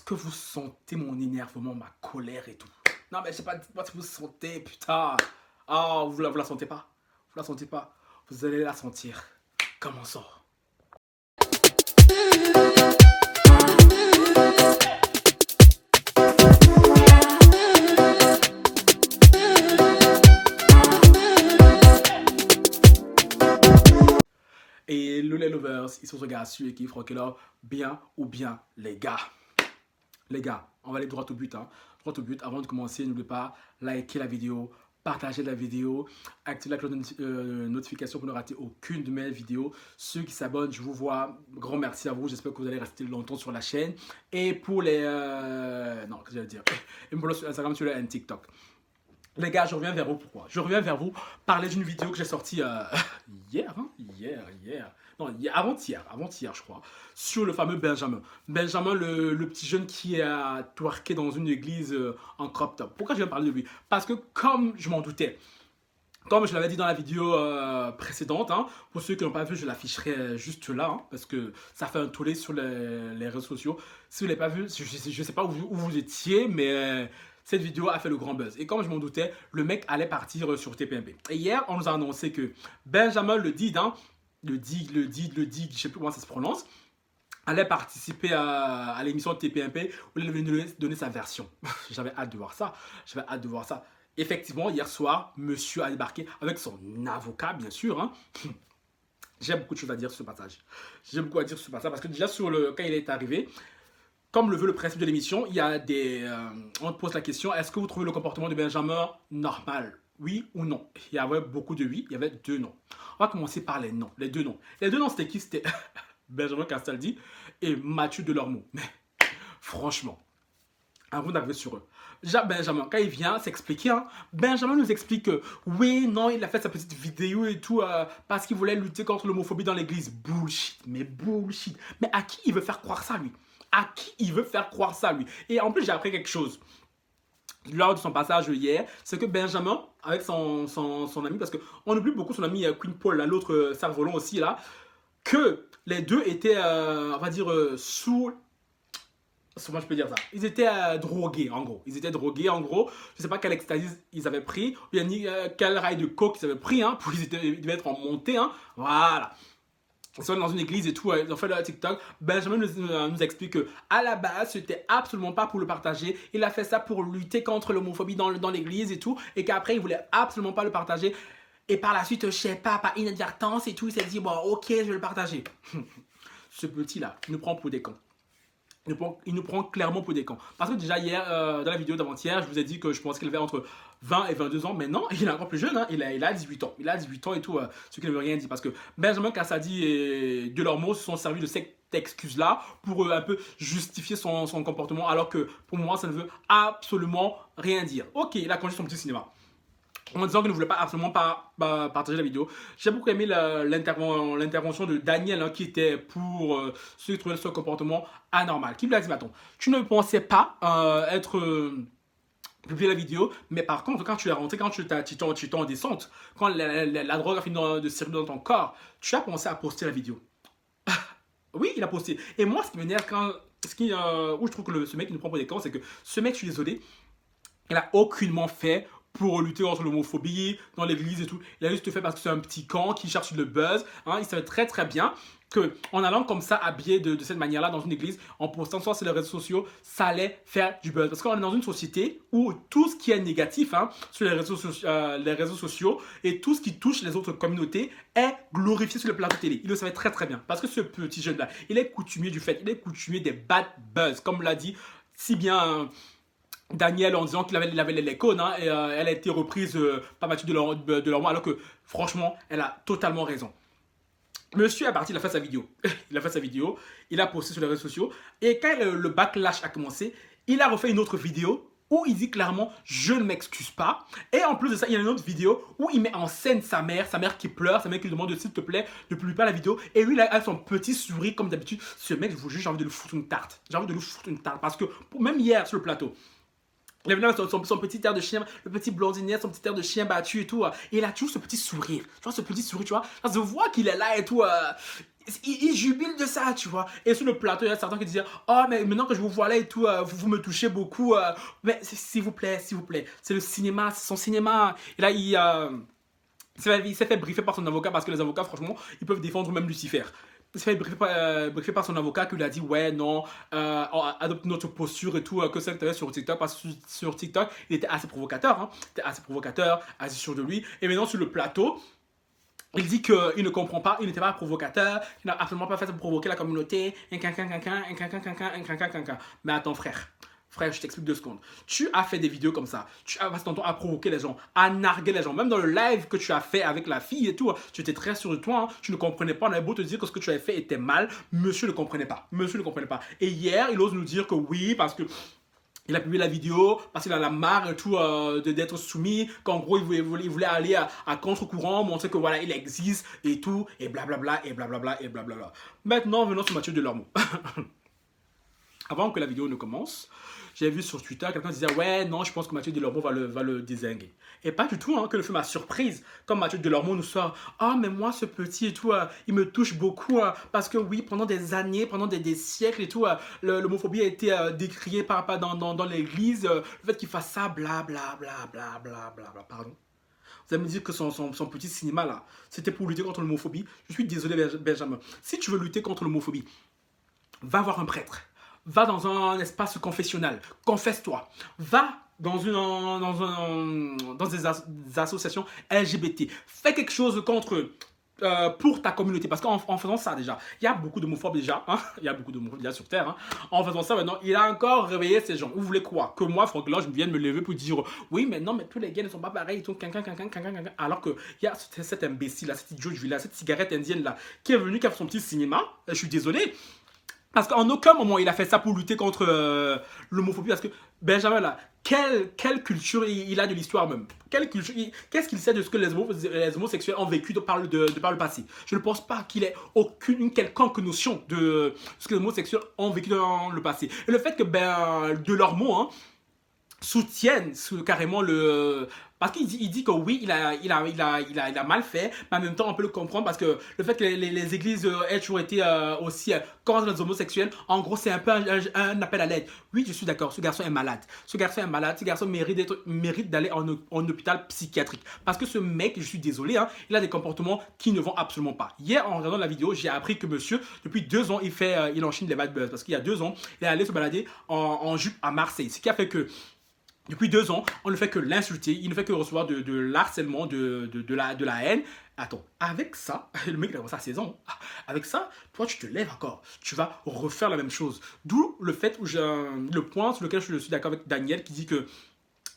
que vous sentez mon énervement, ma colère et tout? Non, mais je sais pas, dites-moi si vous sentez, putain. Ah, vous la sentez pas? Vous la sentez pas? Vous allez la sentir. Commençons. Et les lovers, ils sont regardés sur l'équipe Frankelor, bien ou bien, les gars. Les gars, on va aller droit au but. Hein. Droit au but, avant de commencer, n'oubliez pas, liker la vidéo, partager la vidéo, activer la cloche de notification pour ne rater aucune de mes vidéos. Ceux qui s'abonnent, je vous vois. Grand merci à vous. J'espère que vous allez rester longtemps sur la chaîne. Et pour les... Non, qu'est-ce que j'allais dire? Et pour Instagram, sur le TikTok. Les gars, je reviens vers vous. Pourquoi? Je reviens vers vous parler d'une vidéo que j'ai sortie hier, hein? Hier. Non, avant-hier, je crois, sur le fameux Benjamin. Benjamin, le petit jeune qui a twerké dans une église en crop top. Pourquoi je viens parler de lui? Parce que comme je m'en doutais, comme je l'avais dit dans la vidéo précédente, hein, pour ceux qui n'ont pas vu, je l'afficherai juste là, hein, parce que ça fait un tollé sur les réseaux sociaux. Si vous ne l'avez pas vu, je ne sais pas où vous étiez, mais cette vidéo a fait le grand buzz. Et comme je m'en doutais, le mec allait partir sur TPMP. Et hier, on nous a annoncé que Benjamin le Dig, je ne sais plus comment ça se prononce, allait participer à l'émission de TPMP où il allait donner sa version. J'avais hâte de voir ça. Effectivement, hier soir, monsieur a débarqué avec son avocat, bien sûr. Hein. J'ai beaucoup de choses à dire sur ce passage. Parce que déjà, quand il est arrivé, comme le veut le principe de l'émission, il y a on te pose la question, est-ce que vous trouvez le comportement de Benjamin normal? Oui ou non? Il y avait beaucoup de oui, il y avait deux non. On va commencer par les noms, les deux noms. Les deux noms, c'était qui? C'était Benjamin Castaldi et Mathieu Delormeau. Mais franchement, à vous d'arriver sur eux. Déjà, Benjamin, quand il vient s'expliquer, hein, Benjamin nous explique que oui, non, il a fait sa petite vidéo et tout parce qu'il voulait lutter contre l'homophobie dans l'église. Bullshit. Mais à qui il veut faire croire ça, lui? Et en plus, j'ai appris quelque chose lors de son passage hier, c'est que Benjamin, avec son ami, parce qu'on oublie beaucoup son ami Queen Paul, l'autre cerf-volant aussi, là, que les deux étaient, on va dire, comment je peux dire ça? Ils étaient drogués, en gros. Je sais pas quel ecstasy ils avaient pris, ou bien quel rail de coke ils avaient pris, hein, pour qu'ils devaient être en montée, hein. Voilà. Ils sont dans une église et tout, ils ont fait leur TikTok. Benjamin nous explique que à la base, c'était absolument pas pour le partager. Il a fait ça pour lutter contre l'homophobie dans l'église et tout. Et qu'après, il voulait absolument pas le partager. Et par la suite, je sais pas, par inadvertance et tout, il s'est dit, bon, ok, je vais le partager. Ce petit-là, il nous prend pour des cons. Il nous prend clairement pour des cons. Parce que déjà hier, dans la vidéo d'avant-hier, je vous ai dit que je pensais qu'il avait entre 20 et 22 ans. Mais non, il est encore plus jeune. Hein. Il a 18 ans. Il a 18 ans et tout, ce qui ne veut rien dire. Parce que Benjamin Castaldi et Delormeau se sont servis de cette excuse-là pour un peu justifier son comportement. Alors que pour moi, ça ne veut absolument rien dire. Ok, il a conduit son petit cinéma en disant qu'il ne voulait pas absolument pas partager la vidéo. J'ai beaucoup aimé l'intervention de Daniel, hein, qui était pour ceux qui trouvaient son comportement anormal. Qui lui a dit, attends, tu ne pensais pas publier la vidéo, mais par contre, quand tu es rentré, quand tu es en descente, quand la drogue a fini de circuler dans ton corps, tu as pensé à poster la vidéo. Oui, il a posté. Et moi, ce qui m'énerve, où je trouve que ce mec nous prend pour des cons, c'est que ce mec, je suis désolé, il a aucunement fait pour lutter contre l'homophobie dans l'église et tout. Il a juste fait parce que c'est un petit camp qui cherche le buzz. Hein. Il savait très très bien qu'en allant comme ça habillé de cette manière-là dans une église, en postant soit sur les réseaux sociaux, ça allait faire du buzz. Parce qu'on est dans une société où tout ce qui est négatif, hein, sur les réseaux sociaux et tout ce qui touche les autres communautés est glorifié sur le plateau télé. Il le savait très très bien. Parce que ce petit jeune-là, il est coutumier du fait. Il est coutumier des bad buzz. Comme l'a dit si bien... Daniel, en disant qu'il avait les cônes, hein, et elle a été reprise par Mathieu Delormeau, alors que franchement, elle a totalement raison. Monsieur est parti, il a fait sa vidéo. Il a posté sur les réseaux sociaux. Et quand le backlash a commencé, il a refait une autre vidéo où il dit clairement « Je ne m'excuse pas ». Et en plus de ça, il y a une autre vidéo où il met en scène sa mère qui pleure, sa mère qui lui demande s'il te plaît de publier pas la vidéo. Et lui, il a son petit sourire comme d'habitude. Ce mec, je vous jure, j'ai envie de lui foutre une tarte. Parce que même hier sur le plateau, il avait son petit air de chien, le petit blondinet, son petit air de chien battu et tout. Et il a toujours ce petit sourire. Tu vois, ce petit sourire, tu vois. Ça se voit qu'il est là et tout. il jubile de ça, tu vois. Et sur le plateau, il y a certains qui disaient, oh, mais maintenant que je vous vois là et tout, vous me touchez beaucoup. Mais s'il vous plaît, s'il vous plaît. C'est le cinéma, c'est son cinéma. Et là, il s'est fait briefer par son avocat parce que les avocats, franchement, ils peuvent défendre même Lucifer. Il s'est fait briefer par son avocat qui lui a dit, ouais, non, adopte notre posture et tout, que celle que tu avais sur TikTok. Parce que sur TikTok, il était assez provocateur. Hein. Il était assez provocateur, assez sûr de lui. Et maintenant, sur le plateau, il dit qu'il ne comprend pas, il n'était pas provocateur, il n'a absolument pas fait pour provoquer la communauté. Mais attends, frère. Frère, je t'explique 2 secondes. Tu as fait des vidéos comme ça. Tu as passé ton temps à provoquer les gens, à narguer les gens. Même dans le live que tu as fait avec la fille et tout, tu étais très sûr de toi. Hein. Tu ne comprenais pas. On avait beau te dire que ce que tu avais fait était mal. Monsieur ne comprenait pas. Monsieur ne comprenait pas. Et hier, il ose nous dire que oui, parce que il a publié la vidéo parce qu'il a la marre et tout d'être soumis, qu'en gros il voulait aller à contre-courant, montrer que voilà il existe et tout, et blablabla, et blablabla, et blablabla. Maintenant venons sur Mathieu Delormeau. Avant que la vidéo ne commence, j'ai vu sur Twitter quelqu'un disait ouais non je pense que Mathieu Delormeau va le dézinguer. Et pas du tout, hein, que le film a surprise. Comme Mathieu Delormeau nous sort ah mais moi ce petit et tout, il me touche beaucoup parce que oui pendant des années, pendant des siècles et tout, l'homophobie a été décriée dans l'église, le fait qu'il fasse ça bla bla bla bla bla bla bla, pardon. Vous allez me dire que son petit cinéma là, c'était pour lutter contre l'homophobie. Je suis désolé Benjamin. Si tu veux lutter contre l'homophobie, va voir un prêtre. Va dans un espace confessionnel. Confesse-toi. Va dans des associations LGBT. Fais quelque chose pour ta communauté. Parce qu'en faisant ça déjà, il y a beaucoup d'homophobes déjà. Hein? Il y a beaucoup d'homophobes déjà sur Terre. Hein? En faisant ça maintenant, il a encore réveillé ces gens. Vous voulez quoi? Que moi, Franck Lange, je vienne me lever pour dire oui, mais non, mais tous les gays ne sont pas pareils. Alors qu'il y a cet imbécile là, cet idiot de là, cette cigarette indienne là, qui est venu, qui a fait son petit cinéma. Je suis désolé. Parce qu'en aucun moment il a fait ça pour lutter contre l'homophobie. Parce que Benjamin là, quelle culture il a de l'histoire même? Qu'est-ce qu'il sait de ce que les homosexuels ont vécu par le passé? Je ne pense pas qu'il ait une quelconque notion de ce que les homosexuels ont vécu dans le passé. Et le fait que Delormeau hein, soutiennent carrément le... Parce qu'il dit que oui, il a mal fait, mais en même temps, on peut le comprendre parce que le fait que les églises aient toujours été aussi contre les homosexuels, en gros, c'est un peu un appel à l'aide. Oui, je suis d'accord, ce garçon est malade. Ce garçon mérite d'aller en hôpital psychiatrique. Parce que ce mec, je suis désolé, hein, il a des comportements qui ne vont absolument pas. Hier, en regardant la vidéo, j'ai appris que monsieur, depuis 2 ans, il enchaîne les bad buzz. Parce qu'il y a 2 ans, il est allé se balader en jupe à Marseille. Ce qui a fait que depuis 2 ans, on ne fait que l'insulter, il ne fait que recevoir de l'harcèlement, de la haine. Attends, avec ça, le mec il a commencé à 16 ans, avec ça, toi tu te lèves encore, tu vas refaire la même chose. D'où le fait où le point sur lequel je suis d'accord avec Daniel qui dit que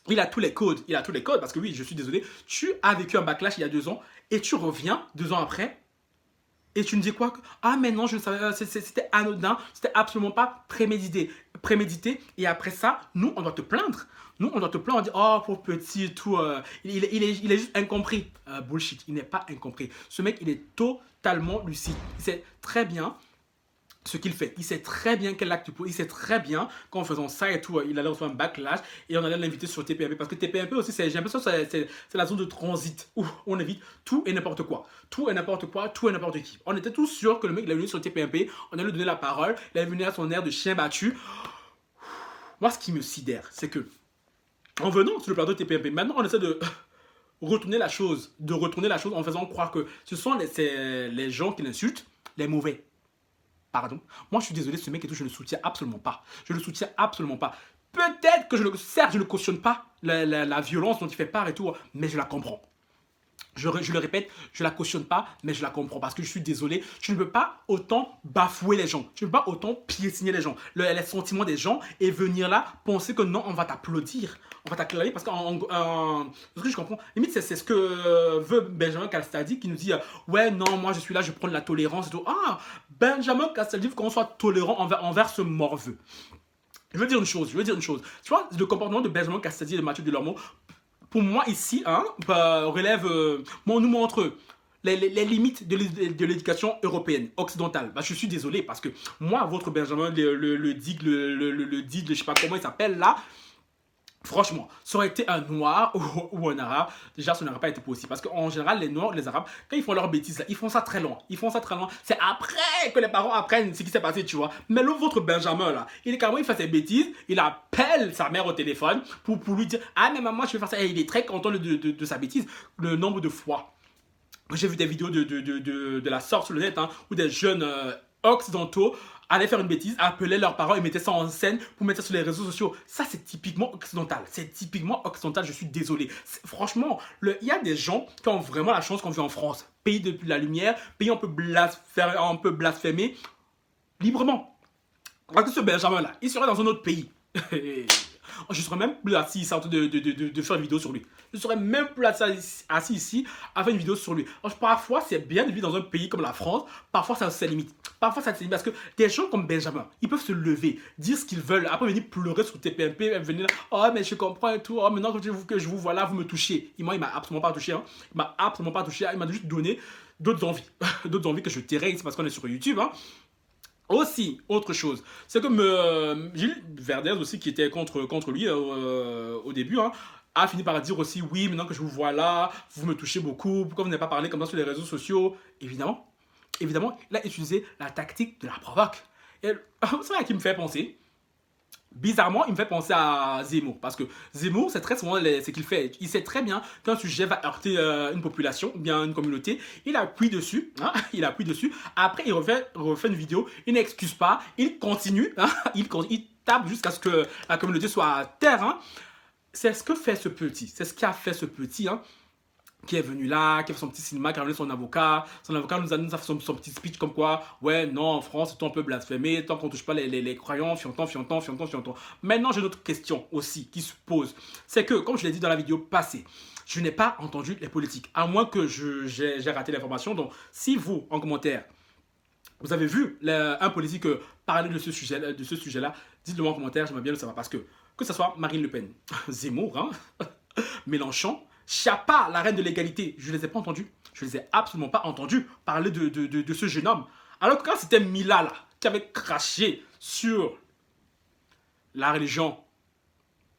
il a tous les codes, parce que oui, je suis désolé, tu as vécu un backlash il y a 2 ans et tu reviens 2 ans après. Et tu me dis quoi? Ah mais non, je ne savais, c'était anodin, c'était absolument pas prémédité. Et après ça, nous, on doit te plaindre. Nous, on doit te plaindre, on dit, oh, pauvre petit et tout, il est juste incompris. Bullshit, il n'est pas incompris. Ce mec, il est totalement lucide. Il sait très bien ce qu'il fait. Il sait très bien quel acte il pose. Il sait très bien qu'en faisant ça et tout, il allait recevoir un backlash et on allait l'inviter sur TPMP. Parce que TPMP aussi, j'ai l'impression que c'est la zone de transit où on évite tout et n'importe quoi. Tout et n'importe quoi, tout et n'importe qui. On était tous sûrs que le mec, il est venu sur TPMP, on allait lui donner la parole, il est venu à son air de chien battu. Moi, ce qui me sidère, c'est que en venant sur le plateau de TPMP, maintenant on essaie de retourner la chose en faisant croire que ce sont les gens qui l'insultent, les mauvais. Pardon. Moi, je suis désolé, ce mec et tout, je ne le soutiens absolument pas. Je ne le soutiens absolument pas. Peut-être que certes, je ne cautionne pas la violence dont il fait part et tout, mais je la comprends. Je le répète, je la cautionne pas, mais je la comprends parce que je suis désolé. Tu ne peux pas autant bafouer les gens. Tu ne peux pas autant piétiner les gens, les sentiments des gens et venir là penser que non, on va t'applaudir. On va t'acclamer parce que ce que je comprends, limite, c'est ce que veut Benjamin Castaldi qui nous dit ouais, non, moi je suis là, je prends de la tolérance et tout. Ah, Benjamin Castaldi veut qu'on soit tolérant envers ce morveux. Je veux dire une chose. Tu vois, le comportement de Benjamin Castaldi et de Mathieu Delormeau, pour moi ici, hein, relève, nous montre les limites de l'éducation européenne, occidentale. Bah, je suis désolé parce que moi, votre Benjamin, le Dig, je sais pas comment il s'appelle là, Franchement, ça aurait été un noir ou un arabe, déjà ça n'aurait pas été possible. Parce qu'en général, les noirs, les arabes, quand ils font leurs bêtises, là, ils font ça très loin. Ils font ça très loin. C'est après que les parents apprennent ce qui s'est passé, tu vois. Mais l'autre Benjamin, là, il est carrément, il fait ses bêtises, il appelle sa mère au téléphone pour lui dire, ah mais maman, je vais faire ça. Et il est très content de sa bêtise. Le nombre de fois j'ai vu des vidéos de la sorte sur le net, hein, où des jeunes occidentaux allaient faire une bêtise, appelaient leurs parents et mettaient ça en scène pour mettre ça sur les réseaux sociaux. Ça, c'est typiquement occidental. C'est typiquement occidental, je suis désolé. Franchement, il y a des gens qui ont vraiment la chance qu'on vit en France. Pays de la lumière, pays où on peut blasphémer librement. Parce que ce Benjamin-là, il serait dans un autre pays. Je serais même plus assis ici en train de faire une vidéo sur lui. Je serais même plus assis ici à faire une vidéo sur lui. Alors, parfois, c'est bien de vivre dans un pays comme la France. Parfois, ça se limite. Parfois, ça se limite parce que des gens comme Benjamin, ils peuvent se lever, dire ce qu'ils veulent, après venir pleurer sur TPMP, venir là, oh, mais je comprends et tout. Oh, maintenant que je vous vois là, vous me touchez. Et moi, il m'a absolument pas touché. Hein. Il m'a absolument pas touché. Il m'a juste donné d'autres envies. D'autres envies que je tairai ici parce qu'on est sur YouTube. Hein. Aussi, autre chose, c'est que Gilles Verdez aussi, qui était contre lui au début, hein, a fini par dire aussi, oui, maintenant que je vous vois là, vous me touchez beaucoup, pourquoi vous n'avez pas parlé comme ça sur les réseaux sociaux? Évidemment, il a utilisé la tactique de la provoque. Et c'est là qui me fait penser. Bizarrement, il me fait penser à Zemmour. Parce que Zemmour, c'est très souvent ce qu'il fait. Il sait très bien qu'un sujet va heurter une population, ou bien une communauté. Il appuie dessus. Hein, il appuie dessus. Après, il refait une vidéo. Il n'excuse pas. Il continue. Hein, il tape jusqu'à ce que la communauté soit à terre. Hein. C'est ce que fait ce petit. C'est ce qu'a fait ce petit. Hein, qui est venu là, qui a fait son petit cinéma, qui a ramené son avocat. Son avocat nous a fait son petit speech comme quoi, ouais, non, en France, on peut blasphémer, tant qu'on touche pas les croyants, fiantant. Maintenant, j'ai une autre question aussi qui se pose. C'est que, comme je l'ai dit dans la vidéo passée, je n'ai pas entendu les politiques, à moins que j'ai raté l'information. Donc, si vous, en commentaire, vous avez vu un politique parler de ce sujet-là, dites-le moi en commentaire, j'aimerais bien le savoir. Parce que ce soit Marine Le Pen, Zemmour, hein, Mélenchon, Chiappa, la reine de l'égalité, je ne les ai pas entendus. Je ne les ai absolument pas entendus parler de ce jeune homme. Alors que quand c'était Mila là, qui avait craché sur la religion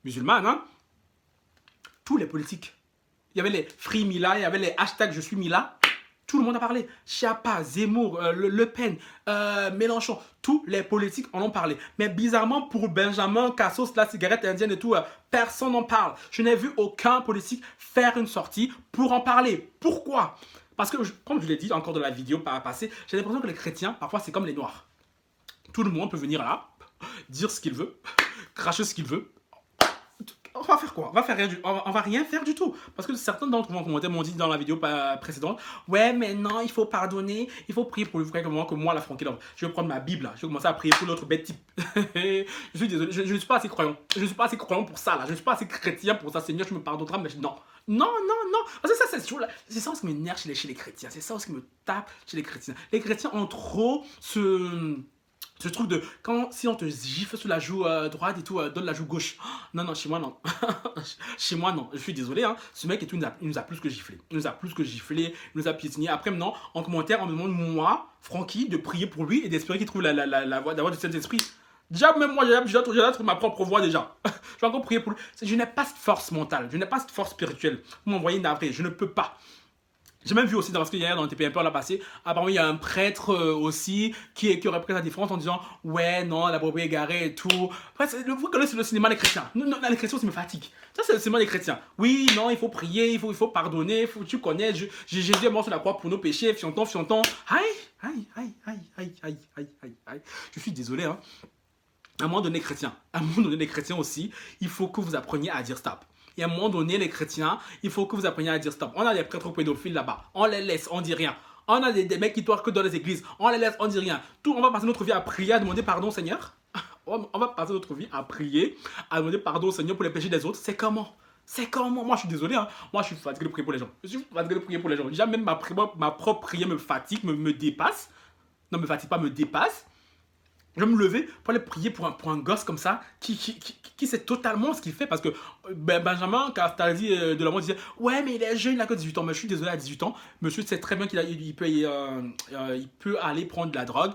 musulmane, hein, tous les politiques, il y avait les Free Mila, il y avait les hashtags Je suis Mila, tout le monde a parlé. Chiappa, Zemmour, Le Pen, Mélenchon, tous les politiques en ont parlé. Mais bizarrement, pour Benjamin, Cassos, la cigarette indienne et tout, personne n'en parle. Je n'ai vu aucun politique faire une sortie pour en parler. Pourquoi? Parce que, comme je l'ai dit encore dans la vidéo passée, j'ai l'impression que les chrétiens, parfois, c'est comme les noirs. Tout le monde peut venir là, dire ce qu'il veut, cracher ce qu'il veut. On va faire quoi? On va rien faire du tout. Parce que certains d'entre vous m'ont dit dans la vidéo précédente, ouais, mais non, il faut pardonner, il faut prier pour le frère que moi, la Francky. Je vais prendre ma Bible, là. Je vais commencer à prier pour l'autre bête type. Je suis désolé, je ne suis pas assez croyant. Je ne suis pas assez croyant pour ça, là. Je ne suis pas assez chrétien pour ça. Seigneur, tu me pardonneras, mais non. Non. Parce que ça, c'est ça ce qui m'énerve chez les chrétiens. C'est ça ce qui me tape chez les chrétiens. Les chrétiens ont trop ce truc de si on te gifle sur la joue droite et tout, donne la joue gauche. Non, chez moi non. Chez moi non. Je suis désolé, hein. Ce mec il nous a plus que giflé. Il nous a nous a piétiné. Après maintenant, en commentaire, on me demande moi, Francky, de prier pour lui et d'espérer qu'il trouve la voie du Saint-Esprit. Déjà, même moi, j'ai trouvé ma propre voie déjà. Je vais encore prier pour lui. Je n'ai pas cette force mentale, je n'ai pas cette force spirituelle. Vous m'envoyez navré, je ne peux pas. J'ai même vu aussi, parce qu'il y a dans le TPMP, on l'a passé, apparemment il y a un prêtre aussi qui aurait pris sa défense en disant ouais, non, la brebis est garée et tout. Après, vous connaissez le cinéma des chrétiens. Non, les chrétiens, ça me fatigue. Ça, c'est le cinéma des chrétiens. Oui, non, il faut prier, il faut pardonner, tu connais, Jésus est mort sur la croix pour nos péchés, fianton. Aïe. Je suis désolé, hein. À un moment donné, les chrétiens aussi, il faut que vous appreniez à dire stop. Et à un moment donné, les chrétiens, il faut que vous appreniez à dire stop. On a des prêtres pédophiles là-bas. On les laisse, on dit rien. On a des mecs qui tournent que dans les églises. On les laisse, on dit rien. On va passer notre vie à prier, à demander pardon au Seigneur. On va passer notre vie à prier, à demander pardon au Seigneur pour les péchés des autres. C'est comment? Moi, je suis désolé. Hein. Moi, je suis fatigué de prier pour les gens. Déjà, même ma propre prière me fatigue, me dépasse. Non, me fatigue pas, me dépasse. Je vais me lever pour aller prier pour un gosse comme ça qui sait totalement ce qu'il fait. Parce que Benjamin Castaldi de la mode disait ouais, mais il est jeune, il a que 18 ans. Mais je suis désolé, à 18 ans, monsieur sait très bien qu'il peut aller prendre de la drogue.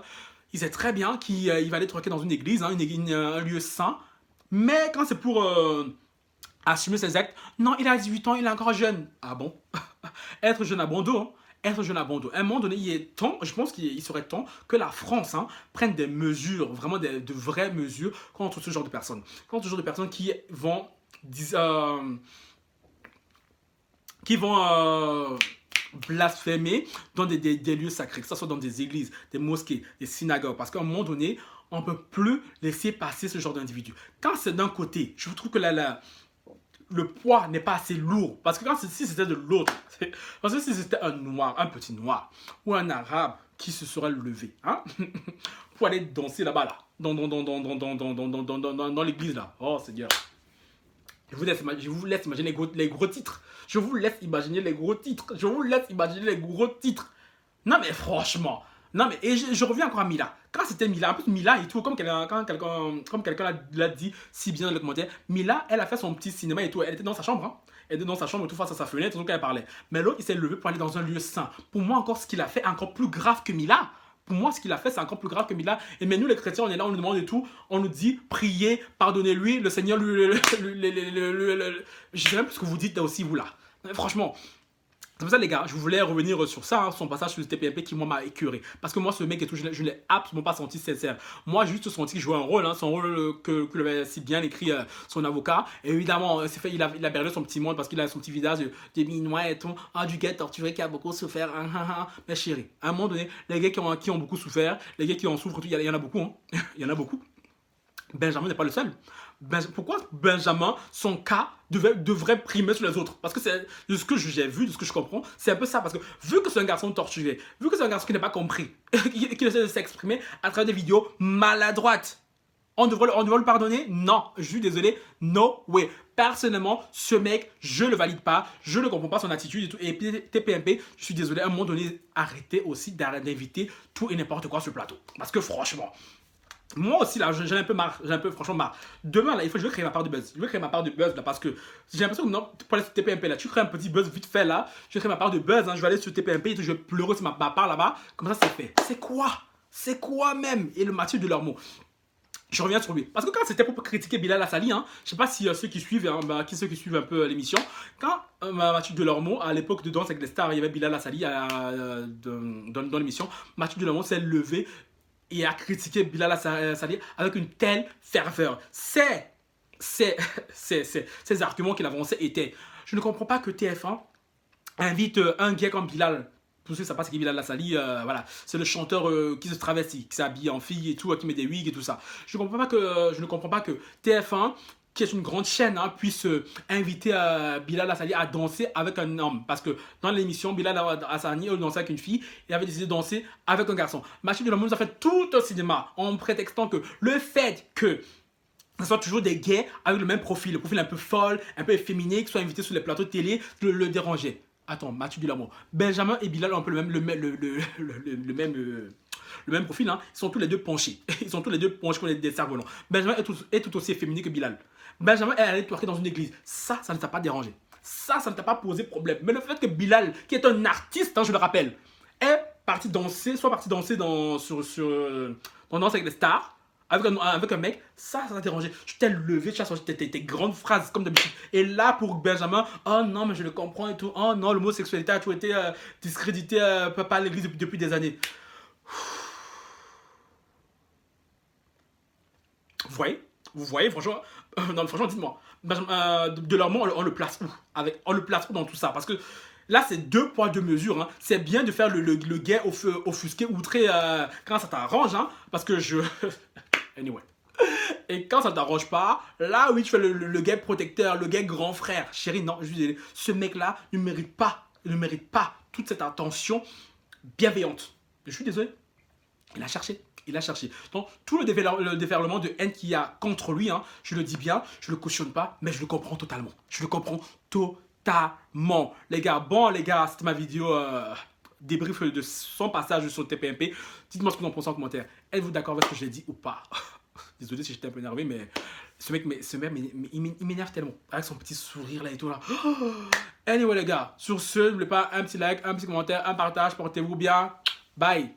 Il sait très bien qu'il va aller troquer dans une église, hein, un lieu saint. Mais quand c'est pour Assumer ses actes. Non, il a 18 ans, il est encore jeune. Ah bon? Être jeune à bon dos, hein. Être jeune à bon dos. À un moment donné, il est temps, je pense qu'il serait temps que la France prenne des mesures, vraiment de vraies mesures contre ce genre de personnes. Contre ce genre de personnes qui vont blasphémer dans des lieux sacrés, que ce soit dans des églises, des mosquées, des synagogues. Parce qu'à un moment donné, on ne peut plus laisser passer ce genre d'individu. Quand c'est d'un côté, je trouve que le poids n'est pas assez lourd. Parce que si c'était de l'autre, parce que si c'était un noir, un petit noir, ou un arabe qui se serait levé, pour aller danser là-bas, là, dans l'église, là. Oh, Seigneur. Je vous laisse imaginer les gros titres. Je vous laisse imaginer les gros titres. Je vous laisse imaginer les gros titres. Non, mais franchement. Non, mais et je reviens encore à Mila. Quand c'était Mila, en plus Mila et tout, comme quelqu'un l'a dit si bien dans le commentaire, Mila, elle a fait son petit cinéma et tout. Elle était dans sa chambre. Elle était dans sa chambre et tout face à sa fenêtre, donc elle parlait. Mais l'autre, il s'est levé pour aller dans un lieu saint. Pour moi, encore, ce qu'il a fait est encore plus grave que Mila. Pour moi, ce qu'il a fait, c'est encore plus grave que Mila. Et mais nous, les chrétiens, on est là, on nous demande et tout. On nous dit, priez, pardonnez-lui. Le Seigneur je sais même plus ce que vous dites là aussi, vous là. Franchement. C'est pour ça, les gars, je voulais revenir sur ça, son passage sur le TPMP qui, moi, m'a écœuré. Parce que moi, ce mec et tout, je ne l'ai absolument pas senti sincère. Moi, j'ai juste senti qu'il jouait un rôle, son rôle que l'avait si bien écrit son avocat. Et évidemment, il a perdu son petit monde parce qu'il a son petit visage de minois et tout. Ah, du gars torturé qui a beaucoup souffert. Mais chérie, à un moment donné, les gars qui ont beaucoup souffert, les gars qui en souffrent, il y en a beaucoup. Il y en a beaucoup. Benjamin n'est pas le seul. Pourquoi Benjamin, son cas, devrait primer sur les autres? Parce que c'est de ce que j'ai vu, de ce que je comprends, c'est un peu ça. Parce que vu que c'est un garçon torturé, vu que c'est un garçon qui n'a pas compris, qui essaie de s'exprimer à travers des vidéos maladroites, on devrait le pardonner? Non, je suis désolé, no way. Personnellement, ce mec, je le valide pas, je ne comprends pas son attitude et tout. Et TPMP, je suis désolé, à un moment donné, arrêtez aussi d'inviter tout et n'importe quoi sur le plateau. Parce que franchement, moi aussi là, j'ai un peu franchement marre. Demain là, je vais créer ma part de buzz. Je vais créer ma part de buzz là parce que j'ai l'impression que non, pour aller sur TPMP là, tu crées un petit buzz vite fait là. Je vais créer ma part de buzz, je vais aller sur TPMP et tout, je vais pleurer sur ma part là-bas. Comme ça c'est fait. C'est quoi? C'est quoi même? Et le Mathieu Delormeau. Je reviens sur lui. Parce que quand c'était pour critiquer Bilal Hassani, je sais pas si ceux qui suivent un peu l'émission, quand Mathieu Delormeau, à l'époque de Danse avec les stars, il y avait Bilal Hassani dans l'émission, Mathieu Delormeau s'est levé et a critiqué Bilal Hassani avec une telle ferveur. Ces arguments qu'il avançait étaient: je ne comprends pas que TF1 invite un gars comme Bilal. Pour ceux qui ne savent pas ce qu'est Bilal Hassani, voilà, c'est le chanteur qui se travestit, qui s'habille en fille et tout, qui met des wigs et tout ça. Je ne comprends pas que TF1, qui est une grande chaîne, puisse inviter Bilal Hassani à danser avec un homme. Parce que dans l'émission, Bilal Hassani dansait avec une fille et avait décidé de danser avec un garçon. Mathieu Delormeau nous a fait tout un cinéma en prétextant que le fait que ce soit toujours des gays avec le même profil, le profil un peu folle, un peu efféminé, qui soient invités sur les plateaux de télé, le dérangeait. Attends, Mathieu Delormeau. Benjamin et Bilal ont un peu le même profil. Ils sont tous les deux penchés. Ils sont tous les deux penchés comme des cerfs-volants. Benjamin est tout aussi efféminé que Bilal. Benjamin est allé twerker dans une église. Ça ne t'a pas dérangé. Ça ne t'a pas posé problème. Mais le fait que Bilal, qui est un artiste, je le rappelle, est parti danser, dans Danse avec les stars, avec un mec, ça t'a dérangé. Tu t'es levé, tu as sorti tes grandes phrases comme d'habitude. Et là, pour Benjamin, oh non, mais je le comprends et tout. Oh non, l'homosexualité a toujours été discréditée par l'église depuis des années. Vous voyez, franchement, non, franchement, dites-moi, Delormeau, on le place où? On le place où dans tout ça? Parce que là, c'est 2 poids 2 mesures. C'est bien de faire le gay offusqué, outré quand ça t'arrange. Parce que Anyway. Et quand ça t'arrange pas, là, oui, tu fais le gay protecteur, le gay grand frère. Chérie, non, je suis désolé. Ce mec-là ne mérite pas toute cette attention bienveillante. Je suis désolé. Il a cherché. Donc, tout le déferlement de haine qu'il y a contre lui, je le dis bien, je le cautionne pas, mais je le comprends totalement. Les gars, c'était ma vidéo débrief de son passage sur le TPMP. Dites-moi ce que vous en pensez en commentaire. Êtes-vous d'accord avec ce que j'ai dit ou pas? Désolé si j'étais un peu énervé, mais ce mec il m'énerve tellement. Avec son petit sourire là et tout là. Anyway les gars, sur ce, n'oubliez pas un petit like, un petit commentaire, un partage, portez-vous bien. Bye.